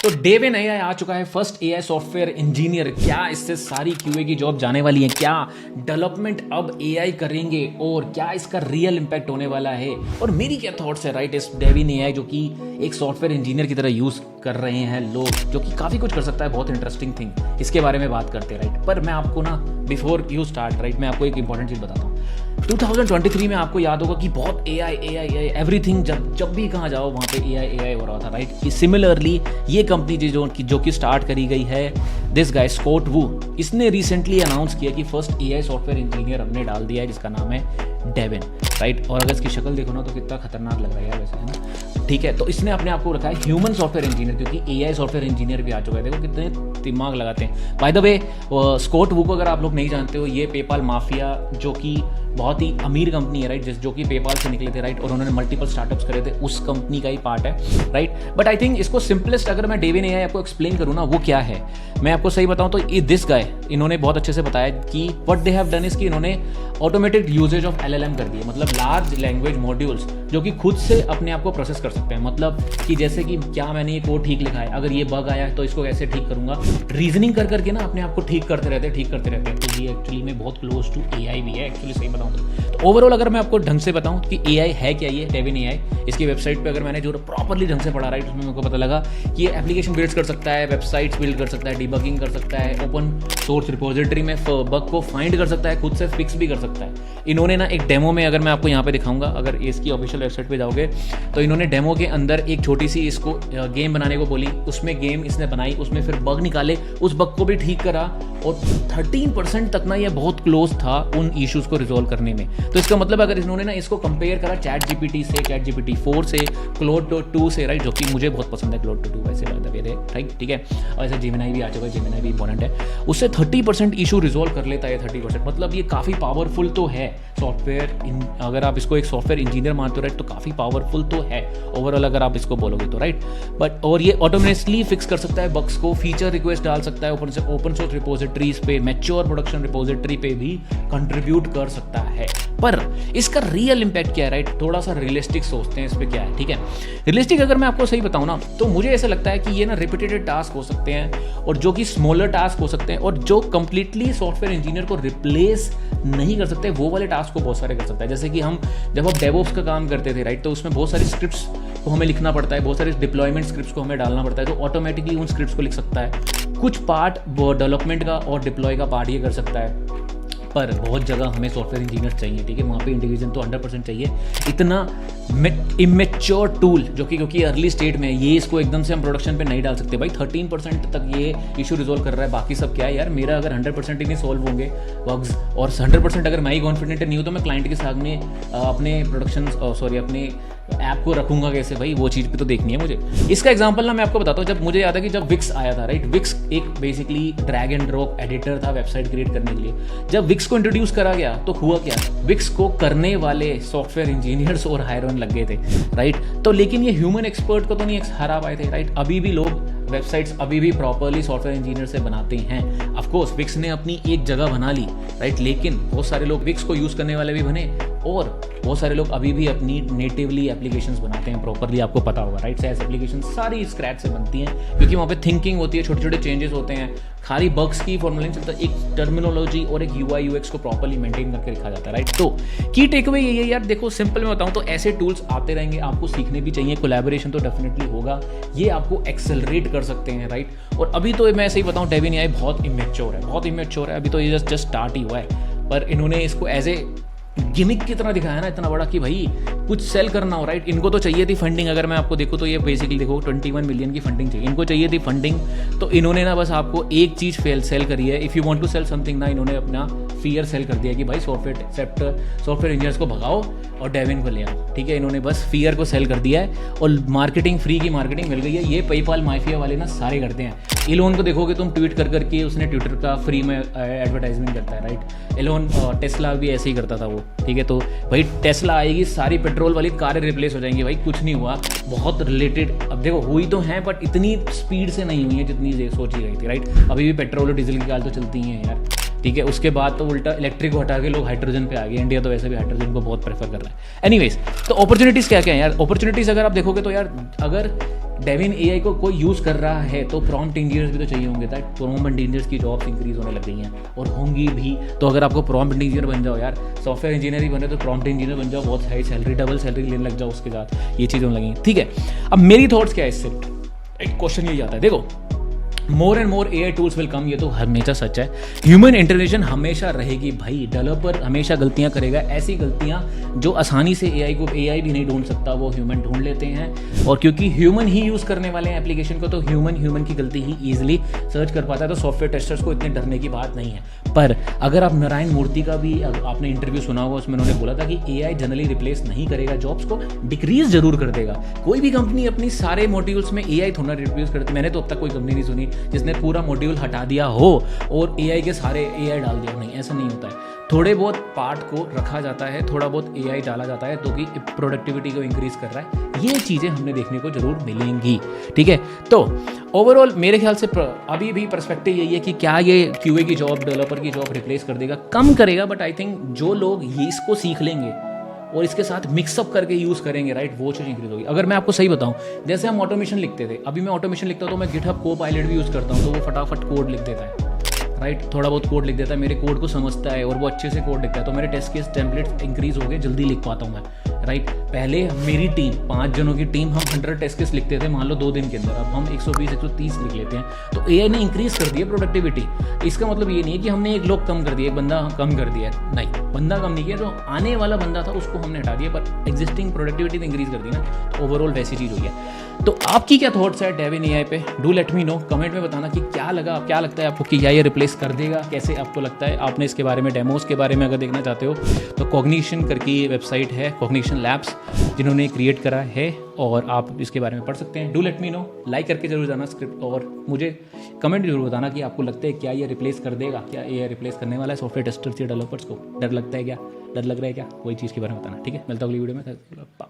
तो Devine AI आ चुका है, फर्स्ट एआई सॉफ्टवेयर इंजीनियर। क्या इससे सारी क्यूए की जॉब जाने वाली है, क्या डेवलपमेंट अब एआई करेंगे और क्या इसका रियल इम्पैक्ट होने वाला है, और मेरी क्या थॉट्स है राइट इस डेविन एआई जो कि एक सॉफ्टवेयर इंजीनियर की तरह यूज कर रहे हैं लोग, जो कि काफी कुछ कर सकता है, बहुत इंटरेस्टिंग थिंग। इसके बारे में बात करते हैं राइट। पर मैं आपको ना बिफोर यू स्टार्ट राइट मैं आपको एक इंपॉर्टेंट चीज बताता हूँ। 2023 में आपको याद होगा कि बहुत एआई एवरीथिंग, जब भी कहाँ जाओ वहाँ पे एआई हो रहा था राइट। सिमिलरली ये कंपनी जो कि स्टार्ट करी गई है, दिस गाय स्कॉट वू, इसने रिसेंटली अनाउंस किया कि फर्स्ट एआई सॉफ्टवेयर इंजीनियर हमने डाल दिया है जिसका नाम है डेविन राइट। और अगर इसकी शक्ल देखो ना तो कितना खतरनाक लग रहा है वैसे, है ना। ठीक है, तो इसने अपने आप को रखा है ह्यूमन सॉफ्टवेयर इंजीनियर, क्योंकि एआई सॉफ्टवेयर इंजीनियर भी आ चुका है। देखो कितने दिमाग लगाते हैं। बाय द वे स्कॉट वू को अगर आप लोग नहीं जानते हो, ये पेपाल माफिया जो कि बहुत ही अमीर कंपनी है राइट, जो कि पेपाल से निकले थे राइट, और उन्होंने मल्टीपल स्टार्टअप्स करे थे, उस कंपनी का ही पार्ट है राइट। बट आई थिंक इसको सिंपलेस्ट अगर मैं डेविन एआई आपको एक्सप्लेन करूँ ना, वो क्या है मैं आपको सही बताऊँ तो ये दिस गाय इन्होंने बहुत अच्छे से बताया कि what they have done is कि इन्होंने ऑटोमेटेड यूजेज ऑफ एलएलएम कर दिए, मतलब लार्ज लैंग्वेज मॉड्यूल्स जो कि खुद से अपने आप को प्रोसेस कर सकते हैं। मतलब कि जैसे कि क्या मैंने ये कोड ठीक लिखा है, अगर ये बग आया तो इसको कैसे ठीक करूंगा, रीजनिंग कर करके ना अपने आप को ठीक करते रहते हैं। तो ये एक्चुअली में बहुत क्लोज टू एआई भी है एक्चुअली, सही बताऊं तो ओवरऑल अगर मैं आपको ढंग से बताऊं कि एआई है क्या, ये डेविन एआई, इसकी वेबसाइट पे अगर मैंने जो प्रॉपरली ढंग से पढ़ा राइट, उसमें मेरे को पता लगा कि ये एप्लीकेशन बिल्ड कर सकता है, वेबसाइट्स बिल्ड कर सकता है, डिबगिंग कर सकता है, ओपन सोर्स रिपोजिटरी में बग को फाइंड कर सकता है, खुद से फिक्स भी कर सकता है। इन्होंने ना एक डेमो में, अगर मैं आपको यहाँ पे दिखाऊंगा, अगर इसकी ऑफिशियल वेबसाइट पे जाओगे तो इन्होंने डेमो के अंदर एक छोटी सी इसको गेम बनाने को बोली, उसमें गेम इसने बनाई, उसमें फिर बग निकाले, उस बग को भी ठीक करा, और 13% तक ना ये बहुत क्लोज था उन इश्यूज को रिजोल्व करने में। तो इसका मतलब अगर इन्होंने ना इसको कंपेयर करा चैट जीपीटी से, चैट जीपीटी 4 से, क्लोड 2 से राइट, जो कि मुझे बहुत पसंद है क्लोड 2 वैसे राइट, ठीक है। और ऐसे जेमिनाई भी आ चुका है, जेमिनाई भी इंपॉर्टेंट है, उससे 30% इशू रिजोल्व कर लेता है 30%। मतलब ये काफ़ी पावरफुल तो है सॉफ्टवेयर, अगर आप इसको एक सॉफ्टवेयर इंजीनियर मानते हो राइट, तो काफ़ी पावरफुल तो है ओवरऑल अगर आप इसको बोलोगे तो राइट। बट और ये ऑटोमेटिकली फिक्स कर सकता है बग्स को, फीचर रिक्वेस्ट डाल सकता है ओपन सोर्स रिपोजिटरीज पे, मैच्योर प्रोडक्शन रिपोजिटरी पे भी कंट्रीब्यूट कर सकता है। पर इसका रियल इंपैक्ट क्या है राइट, थोड़ा सा रियलिस्टिक सोचते हैं इस पे क्या है, ठीक है। रियलिस्टिक अगर मैं आपको सही बताऊं ना, तो मुझे ऐसा लगता है कि ये ना रिपीटेड टास्क हो सकते हैं, और जो कि स्मॉलर टास्क हो सकते हैं, और जो कंप्लीटली सॉफ्टवेयर इंजीनियर को रिप्लेस नहीं कर सकते, वो वाले टास्क को बहुत सारे कर सकता है। जैसे कि हम जब आप डेवऑप्स का काम करते थे राइट, तो उसमें बहुत सारी स्क्रिप्ट्स को हमें लिखना पड़ता है, बहुत सारे डिप्लॉयमेंट स्क्रिप्ट्स को हमें डालना पड़ता है, तो ऑटोमेटिकली उन स्क्रिप्ट्स को लिख सकता है। कुछ पार्ट डेवलपमेंट का और डिप्लॉय का पार्ट ये कर सकता है, पर बहुत जगह हमें सॉफ्टवेयर इंजीनियर चाहिए, ठीक है, वहाँ पे इंटेलिजेंस तो 100% चाहिए। इतना इमेच्योर टूल जो कि क्योंकि अर्ली स्टेट में ये, इसको एकदम से हम प्रोडक्शन पे नहीं डाल सकते भाई। 13% तक ये इशू रिजोल्व कर रहा है, बाकी सब क्या है यार, मेरा अगर 100% ही नहीं सॉल्व होंगे बग्स, और 100% अगर मैं ही कॉन्फिडेंट नहीं हूँ तो मैं क्लाइंट के सामने अपने अपने ऐप को रखूंगा कैसे भाई, वो चीज़ भी तो देखनी है मुझे। इसका एग्जांपल ना मैं आपको बताता हूँ, जब मुझे याद है कि जब विक्स आया था राइट, विक्स एक basically drag and drop editor था वेबसाइट क्रिएट करने के लिए। जब विक्स को इंट्रोड्यूस करा गया तो हुआ क्या, विक्स को करने वाले सॉफ्टवेयर इंजीनियर्स और हायर ऑन लग गए थे राइट। तो लेकिन ये ह्यूमन एक्सपर्ट को तो नहीं हरा पाए थे राइट। अभी भी लोग वेबसाइट्स अभी भी प्रॉपरली सॉफ्टवेयर इंजीनियर से बनाते हैं। ऑफ कोर्स विक्स ने अपनी एक जगह बना ली राइट, लेकिन बहुत सारे लोग विक्स को यूज करने वाले भी बने, और बहुत सारे लोग अभी भी अपनी नेटिवली एप्लीकेशंस बनाते हैं प्रॉपरली, आपको पता होगा राइट। सैस एप्लीकेशन सारी स्क्रैच से बनती हैं, क्योंकि वहाँ पे थिंकिंग होती है, छोटे छोटे चेंजेस होते हैं, खाली बग्स की फॉर्मूलिंग चलता है, एक टर्मिनोलॉजी और एक यूआई यूएक्स को प्रॉपरली मेंटेन करके रखा जाता है राइट। तो की टेक अवे ये यार, देखो सिंपल में बताऊं तो ऐसे टूल्स आते रहेंगे, आपको सीखने भी चाहिए, कोलैबोरेशन तो डेफिनेटली होगा, ये आपको एक्सेलरेट कर सकते हैं राइट। और अभी तो मैं सही बताऊं डेविन एआई बहुत इमेच्योर है, अभी तो ये जस्ट स्टार्ट ही हुआ है, पर इन्होंने इसको एज ए गिमिक की तरह दिखाया ना इतना बड़ा कि भाई कुछ सेल करना हो राइट। इनको तो चाहिए थी फंडिंग, अगर मैं आपको देखूँ तो ये बेसिकली देखो 21 मिलियन की फंडिंग चाहिए, इनको चाहिए थी फंडिंग, तो इन्होंने ना बस आपको एक चीज़ सेल करी है, if you want to sell something ना, इन्होंने अपना फियर सेल कर दिया कि भाई सॉफ्टवेयर इंजीनियर्स को भगाओ और डेविन को ले आओ, ठीक है। इन्होंने बस फियर को सेल कर दिया है, और मार्केटिंग फ्री की मार्केटिंग मिल गई है। ये पेपाल माफिया वाले ना सारे करते हैं। इलोन को देखोगे तुम ट्वीट कर करके, उसने ट्विटर का फ्री में एडवर्टाइजमेंट करता है राइट। इलोन टेस्ला भी ऐसे ही करता था वो, ठीक है। तो भाई टेस्ला आएगी, सारी पेट्रोल वाली कारें रिप्लेस हो जाएंगी, भाई कुछ नहीं हुआ, बहुत रिलेटेड। अब देखो हुई तो हैं, बट इतनी स्पीड से नहीं हुई है जितनी सोची गई थी राइट। अभी भी पेट्रोल और डीजल की कार तो चलती हैं यार, ठीक है। उसके बाद तो उल्टा इलेक्ट्रिक को हटा के लोग हाइड्रोजन पे आ गए। इंडिया तो वैसे भी हाइड्रोजन को बहुत प्रेफर कर रहा है। एनीवेज, तो अपॉर्चुनिटीज़ क्या क्या है यार? अपॉर्चुनिटीज़ अगर आप देखोगे तो यार, अगर डेविन एआई को कोई यूज़ कर रहा है तो प्रॉम्प्ट इंजीनियर्स भी तो चाहिए होंगे। दैट प्रॉम्प्ट इंजीनियर्स की जॉब्स इंक्रीज होने लग गई हैं और होंगी भी। तो अगर आपको प्रॉम्प्ट इंजीनियर बन जाओ यार, सॉफ्टवेयर इंजीनियर ही बने तो प्रॉम्प्ट इंजीनियर बन जाओ, बहुत हाई सैलरी, डबल सैलरी लेने लग जाओ उसके साथ, ये चीज़ें होने लगेंगी, ठीक है। अब मेरी थॉट्स क्या है इससे? एक क्वेश्चन यही आता है, देखो, more and more AI tools will come, ये तो हमेशा सच है। ह्यूमन इंटरवेंशन हमेशा रहेगी भाई, डेवलपर हमेशा गलतियां करेगा, ऐसी गलतियां जो आसानी से एआई भी नहीं ढूंढ सकता, वो ह्यूमन ढूंढ लेते हैं। और क्योंकि ह्यूमन ही यूज़ करने वाले हैं एप्लीकेशन को, तो ह्यूमन की गलती ही ईजिली सर्च कर पाता है। तो सॉफ्टवेयर टेस्टर्स को इतने डरने की बात नहीं है। पर अगर आप नारायण मूर्ति का भी आपने इंटरव्यू सुना होगा, उसमें उन्होंने बोला था कि एआई जनरली रिप्लेस नहीं करेगा जॉब्स को, डिक्रीज जरूर कर देगा। कोई भी कंपनी अपनी सारे मॉड्यूल्स में एआई थोड़ा रिप्लेस करती, मैंने तो अब तक कोई कंपनी नहीं सुनी जिसने पूरा मॉड्यूल हटा दिया हो और एआई के सारे एआई डाल दिया। नहीं, ऐसा नहीं होता है। थोड़े बहुत पार्ट को रखा जाता है, थोड़ा बहुत एआई डाला जाता है, तो कि प्रोडक्टिविटी को इंक्रीज कर रहा है। ये चीज़ें हमने देखने को जरूर मिलेंगी, ठीक है। तो ओवरऑल मेरे ख्याल से अभी भी पर्सपेक्टिव यही है कि क्या ये क्यूए की जॉब, डेवलपर की जॉब रिप्लेस कर देगा? कम करेगा, बट आई थिंक जो लोग ये इसको सीख लेंगे और इसके साथ मिक्सअप करके यूज़ करेंगे, राइट, वो चीज़ इंक्रीज होगी। अगर मैं आपको सही बताऊं, जैसे हम ऑटोमेशन लिखते थे, अभी मैं ऑटोमेशन लिखता हूं तो मैं गिटहब कोपायलट भी यूज़ करता हूं, तो वो फटाफट कोड लिख देता है, राइट, थोड़ा बहुत कोड लिख देता है, मेरे कोड को समझता है और वो अच्छे से कोड लिखता है, तो मेरे टेस्ट केस टेम्पलेट इंक्रीज हो गए, जल्दी लिख पाता हूँ मैं, राइट। पहले मेरी टीम 5 जनों की टीम, हम 100 टेस्ट केस लिखते थे मान लो 2 दिन के अंदर, अब हम 120-130 लिख लेते हैं। तो एआई ने इंक्रीज कर दी है प्रोडक्टिविटी। इसका मतलब ये नहीं है कि हमने एक लोग कम कर दिया, एक बंदा कम कर दिया, नहीं, बंदा कम नहीं किया, जो आने वाला बंदा था उसको हमने हटा दिया, पर एग्जिस्टिंग प्रोडक्टिविटी इंक्रीज कर दी ना, तो ओवरऑल वैसी चीज़ हुई है। तो आपकी क्या थॉट्स है डेविन एआई पे? Do let me know, comment में बताना कि क्या लगता है आपको कि क्या ये रिप्लेस कर देगा, कैसे आपको लगता है। आपने इसके बारे में, डेमोस के बारे में अगर देखना चाहते हो तो कॉग्निशन करके वेबसाइट है, कॉग्निशन लैब्स, जिन्होंने क्रिएट करा है, और आप इसके बारे में पढ़ सकते हैं। Do let me know, like करके जरूर जाना स्क्रिप्ट, और मुझे कमेंट जरूर बताना कि आपको लगता है क्या ये रिप्लेस कर देगा, क्या ये रिप्लेस करने वाला है सॉफ्टवेयर टेस्टर्स या डेवलपर्स को? डर लगता है क्या? डर लग रहा है क्या? कोई चीज़ के बारे में बताना, ठीक है। मिलता हूँ अगली वीडियो में।